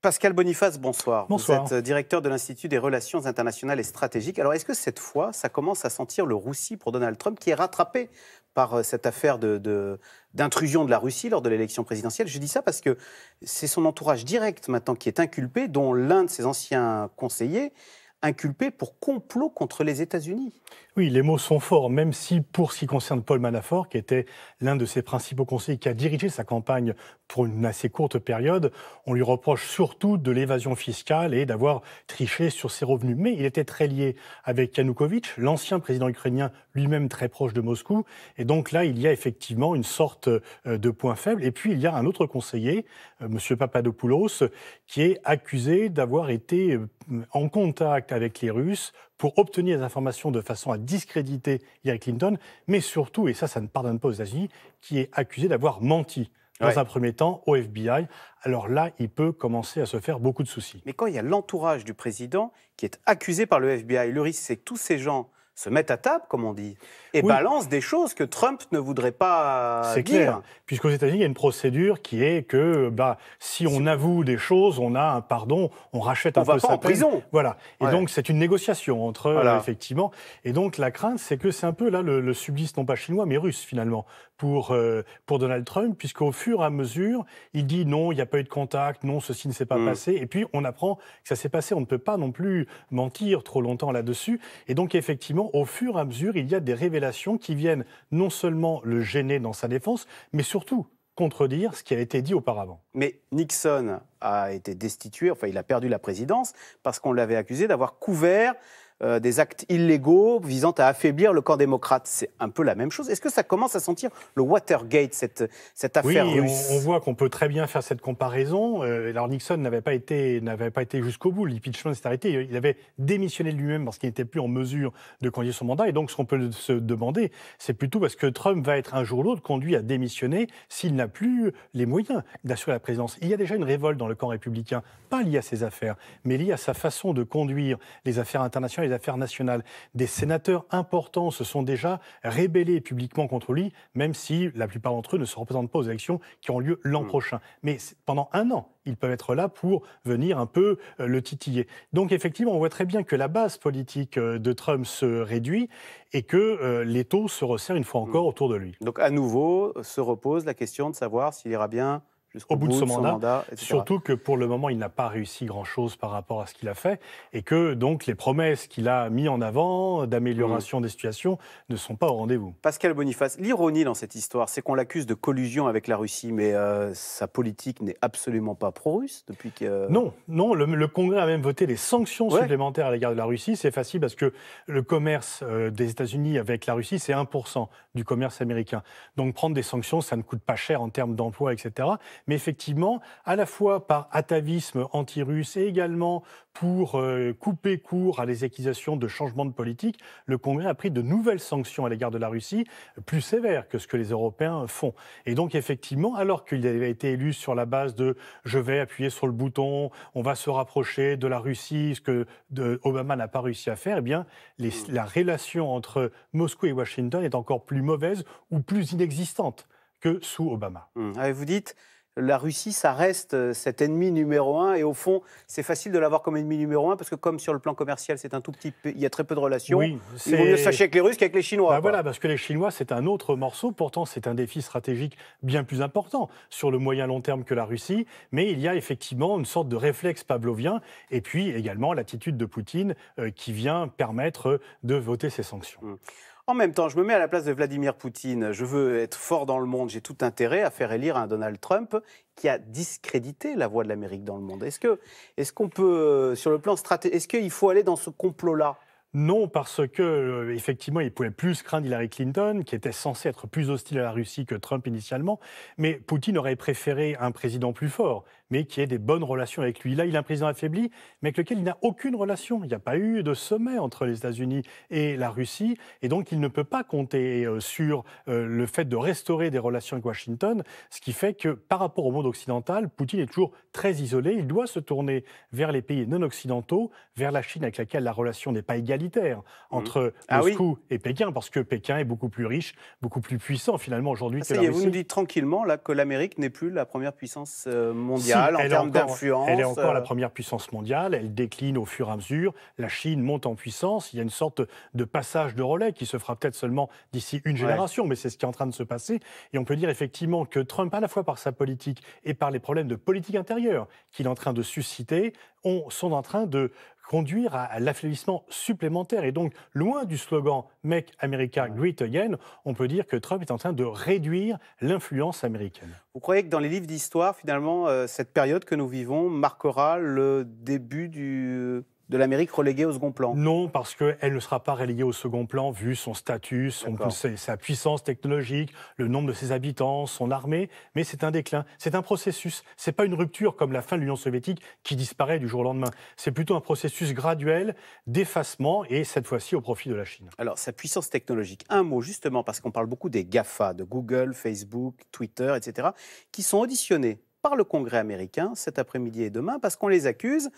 Pascal Boniface, bonsoir. Bonsoir. Vous êtes directeur de l'Institut des relations internationales et stratégiques. Alors, est-ce que cette fois, ça commence à sentir le roussi pour Donald Trump, qui est rattrapé par cette affaire d'intrusion de la Russie lors de l'élection présidentielle? Je dis ça parce que c'est son entourage direct maintenant qui est inculpé, dont l'un de ses anciens conseillers inculpé pour complot contre les États-Unis. Oui, les mots sont forts, même si pour ce qui concerne Paul Manafort, qui était l'un de ses principaux conseillers, qui a dirigé sa campagne pour une assez courte période, on lui reproche surtout de l'évasion fiscale et d'avoir triché sur ses revenus. Mais il était très lié avec Yanukovych, l'ancien président ukrainien, lui-même très proche de Moscou. Et donc là, il y a effectivement une sorte de point faible. Et puis, il y a un autre conseiller, M. Papadopoulos, qui est accusé d'avoir été en contact avec les Russes pour obtenir des informations de façon à discréditer Hillary Clinton, mais surtout, et ça ne pardonne pas aux États-Unis, qui est accusé d'avoir menti dans un premier temps au FBI. Alors là, il peut commencer à se faire beaucoup de soucis. Mais quand il y a l'entourage du président qui est accusé par le FBI, le risque, c'est que tous ces gens se mettent à table, comme on dit, et balancent des choses que Trump ne voudrait pas dire. C'est clair, puisqu'aux États-Unis, il y a une procédure qui est que si on avoue des choses, on a un pardon, on rachète un peu sa peine. On va pas en prison. Voilà. Et donc, c'est une négociation entre effectivement. Et donc, la crainte, c'est que c'est un peu là le supplice, non pas chinois, mais russe, finalement, pour Donald Trump, puisqu'au fur et à mesure, il dit non, il n'y a pas eu de contact, non, ceci ne s'est pas passé. Et puis, on apprend que ça s'est passé. On ne peut pas non plus mentir trop longtemps là-dessus. Et donc, effectivement, au fur et à mesure, il y a des révélations qui viennent non seulement le gêner dans sa défense, mais surtout contredire ce qui a été dit auparavant. Mais Nixon a été destitué, enfin il a perdu la présidence, parce qu'on l'avait accusé d'avoir couvert des actes illégaux visant à affaiblir le camp démocrate. C'est un peu la même chose. Est-ce que ça commence à sentir le Watergate, cette affaire russe? On voit qu'on peut très bien faire cette comparaison. Alors Nixon n'avait pas été jusqu'au bout. L'impeachment s'est arrêté. Il avait démissionné de lui-même parce qu'il n'était plus en mesure de conduire son mandat. Et donc ce qu'on peut se demander, c'est plutôt parce que Trump va être un jour ou l'autre conduit à démissionner s'il n'a plus les moyens d'assurer la présidence. Il y a déjà une révolte dans le camp républicain, pas liée à ses affaires, mais liée à sa façon de conduire les affaires internationales, les affaires nationales. Des sénateurs importants se sont déjà rébellés publiquement contre lui, même si la plupart d'entre eux ne se représentent pas aux élections qui auront lieu l'an prochain. Mais pendant un an, ils peuvent être là pour venir un peu le titiller. Donc effectivement, on voit très bien que la base politique de Trump se réduit et que l'étau se resserre une fois encore autour de lui. Donc à nouveau se repose la question de savoir s'il ira bien jusqu'au bout de son mandat, etc. Surtout que pour le moment, il n'a pas réussi grand-chose par rapport à ce qu'il a fait et que donc les promesses qu'il a mises en avant d'amélioration des situations ne sont pas au rendez-vous. Pascal Boniface, l'ironie dans cette histoire, c'est qu'on l'accuse de collusion avec la Russie, mais sa politique n'est absolument pas pro-russe depuis que... Non, le Congrès a même voté des sanctions supplémentaires à l'égard de la Russie. C'est facile parce que le commerce des États-Unis avec la Russie, c'est 1% du commerce américain. Donc prendre des sanctions, ça ne coûte pas cher en termes d'emploi, etc. Mais effectivement, à la fois par atavisme anti-russe et également pour couper court à les accusations de changement de politique, le Congrès a pris de nouvelles sanctions à l'égard de la Russie, plus sévères que ce que les Européens font. Et donc effectivement, alors qu'il avait été élu sur la base de « je vais appuyer sur le bouton, on va se rapprocher de la Russie », ce que Obama n'a pas réussi à faire, eh bien, la relation entre Moscou et Washington est encore plus mauvaise ou plus inexistante que sous Obama. Vous dites... La Russie, ça reste cet ennemi numéro un. Et au fond, c'est facile de l'avoir comme ennemi numéro un parce que comme sur le plan commercial, c'est un tout petit pays, il y a très peu de relations. Il vaut mieux se fâcher avec les Russes qu'avec les Chinois. Voilà, parce que les Chinois, c'est un autre morceau. Pourtant, c'est un défi stratégique bien plus important sur le moyen-long terme que la Russie. Mais il y a effectivement une sorte de réflexe pavlovien. Et puis également l'attitude de Poutine qui vient permettre de voter ces sanctions. En même temps, je me mets à la place de Vladimir Poutine. Je veux être fort dans le monde. J'ai tout intérêt à faire élire un Donald Trump qui a discrédité la voix de l'Amérique dans le monde. Est-ce qu'on peut, sur le plan stratégique, est-ce qu'il faut aller dans ce complot-là ? Non, parce que effectivement, il pouvait plus craindre Hillary Clinton, qui était censée être plus hostile à la Russie que Trump initialement. Mais Poutine aurait préféré un président plus fort, mais qui ait des bonnes relations avec lui. Là, il a un président affaibli, mais avec lequel il n'a aucune relation. Il n'y a pas eu de sommet entre les États-Unis et la Russie, et donc il ne peut pas compter sur le fait de restaurer des relations avec Washington, ce qui fait que par rapport au monde occidental, Poutine est toujours très isolé. Il doit se tourner vers les pays non occidentaux, vers la Chine avec laquelle la relation n'est pas égalitaire entre Moscou et Pékin, parce que Pékin est beaucoup plus riche, beaucoup plus puissant finalement aujourd'hui que la Russie. Vous nous dites tranquillement là, que l'Amérique n'est plus la première puissance mondiale. mondiale, en termes d'influence. Elle est encore la première puissance mondiale, elle décline au fur et à mesure, la Chine monte en puissance, il y a une sorte de passage de relais qui se fera peut-être seulement d'ici une génération, mais c'est ce qui est en train de se passer. Et on peut dire effectivement que Trump, à la fois par sa politique et par les problèmes de politique intérieure qu'il est en train de susciter, sont en train de conduire à l'affaiblissement supplémentaire. Et donc, loin du slogan « Make America Great Again », on peut dire que Trump est en train de réduire l'influence américaine. Vous croyez que dans les livres d'histoire, finalement, cette période que nous vivons marquera le début de l'Amérique reléguée au second plan? Non, parce qu'elle ne sera pas reléguée au second plan, vu son statut, sa puissance technologique, le nombre de ses habitants, son armée, mais c'est un déclin. C'est un processus. Ce n'est pas une rupture comme la fin de l'Union soviétique qui disparaît du jour au lendemain. C'est plutôt un processus graduel d'effacement, et cette fois-ci au profit de la Chine. Alors, sa puissance technologique, un mot justement, parce qu'on parle beaucoup des GAFA, de Google, Facebook, Twitter, etc., qui sont auditionnés par le Congrès américain cet après-midi et demain, parce qu'on les accuse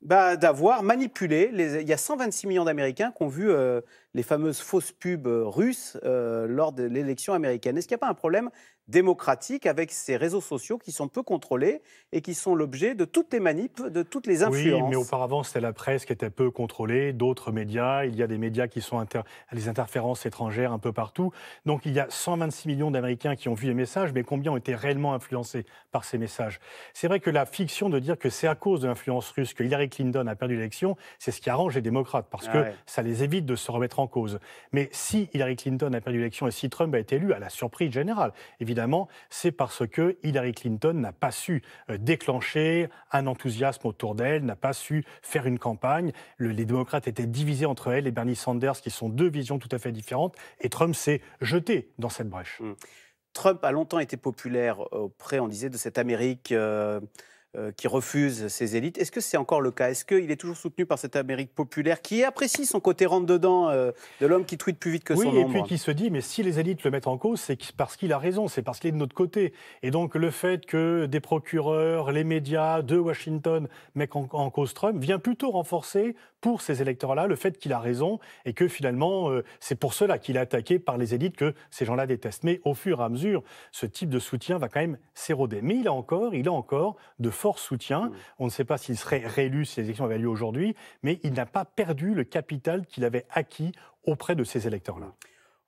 d'avoir manipulé. Il y a 126 millions d'Américains qui ont vu les fameuses fausses pubs russes lors de l'élection américaine. Est-ce qu'il n'y a pas un problème démocratique avec ces réseaux sociaux qui sont peu contrôlés et qui sont l'objet de toutes les manips, de toutes les influences? Oui, mais auparavant, c'était la presse qui était peu contrôlée, d'autres médias. Il y a des médias qui sont des interférences étrangères un peu partout. Donc il y a 126 millions d'Américains qui ont vu les messages, mais combien ont été réellement influencés par ces messages? C'est vrai que la fiction de dire que c'est à cause de l'influence russe que Hillary Clinton a perdu l'élection, c'est ce qui arrange les démocrates, parce que ça les évite de se remettre en cause. Mais si Hillary Clinton a perdu l'élection et si Trump a été élu, à la surprise générale, évidemment, c'est parce que Hillary Clinton n'a pas su déclencher un enthousiasme autour d'elle, n'a pas su faire une campagne. Les démocrates étaient divisés entre elle et Bernie Sanders, qui sont deux visions tout à fait différentes, et Trump s'est jeté dans cette brèche. Trump a longtemps été populaire auprès, on disait, de cette Amérique qui refuse ses élites. Est-ce que c'est encore le cas? Est-ce qu'il est toujours soutenu par cette Amérique populaire qui apprécie son côté rentre-dedans de l'homme qui tweete plus vite que son ombre? Oui, et puis qui se dit, mais si les élites le mettent en cause, c'est parce qu'il a raison, c'est parce qu'il est de notre côté. Et donc le fait que des procureurs, les médias de Washington mettent en cause Trump vient plutôt renforcer pour ces électeurs-là le fait qu'il a raison et que finalement, c'est pour cela qu'il est attaqué par les élites que ces gens-là détestent. Mais au fur et à mesure, ce type de soutien va quand même s'éroder. Mais il a encore de forts soutiens. On ne sait pas s'il serait réélu si les élections avaient lieu aujourd'hui, mais il n'a pas perdu le capital qu'il avait acquis auprès de ces électeurs-là.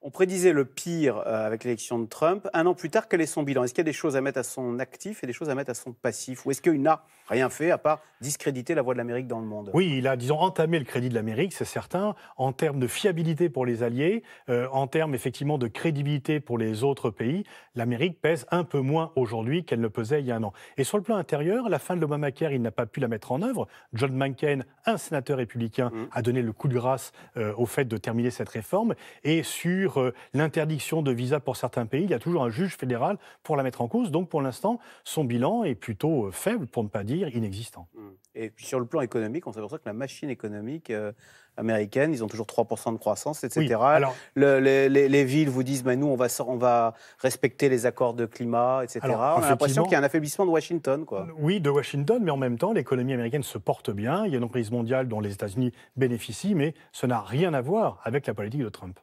On prédisait le pire avec l'élection de Trump. Un an plus tard, quel est son bilan? Est-ce qu'il y a des choses à mettre à son actif et des choses à mettre à son passif? Ou est-ce qu'il n'a rien fait à part discréditer la voix de l'Amérique dans le monde? Oui, il a, disons, entamé le crédit de l'Amérique, c'est certain, en termes de fiabilité pour les alliés, en termes effectivement de crédibilité pour les autres pays. L'Amérique pèse un peu moins aujourd'hui qu'elle ne pesait il y a un an. Et sur le plan intérieur, la fin de l'Obamacare, il n'a pas pu la mettre en œuvre. John McCain, un sénateur républicain, a donné le coup de grâce au fait de terminer cette réforme. Et sur l'interdiction de visa pour certains pays, il y a toujours un juge fédéral pour la mettre en cause. Donc pour l'instant, son bilan est plutôt faible, pour ne pas dire inexistant. Et puis sur le plan économique, on s'aperçoit que la machine économique américaine, ils ont toujours 3% de croissance, etc. Oui, alors, les villes vous disent, nous, on va respecter les accords de climat, etc. On a l'impression qu'il y a un affaiblissement de Washington, quoi. Oui, de Washington, mais en même temps, l'économie américaine se porte bien. Il y a une emprise mondiale dont les États-Unis bénéficient, mais ça n'a rien à voir avec la politique de Trump.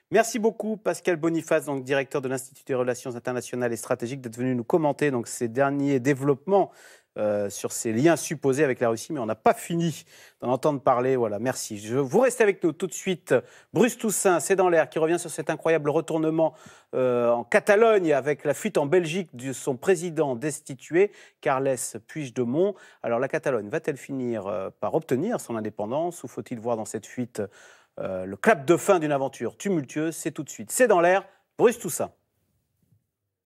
Merci beaucoup, Pascal Boniface, donc directeur de l'Institut des Relations internationales et stratégiques, d'être venu nous commenter donc, ces derniers développements sur ces liens supposés avec la Russie, mais on n'a pas fini d'en entendre parler. Voilà, merci. Vous restez avec nous tout de suite. Bruce Toussaint, c'est dans l'air, qui revient sur cet incroyable retournement en Catalogne avec la fuite en Belgique de son président destitué, Carles Puigdemont. Alors la Catalogne va-t-elle finir par obtenir son indépendance ou faut-il voir dans cette fuite le clap de fin d'une aventure tumultueuse? C'est tout de suite. C'est dans l'air. Bruce Toussaint.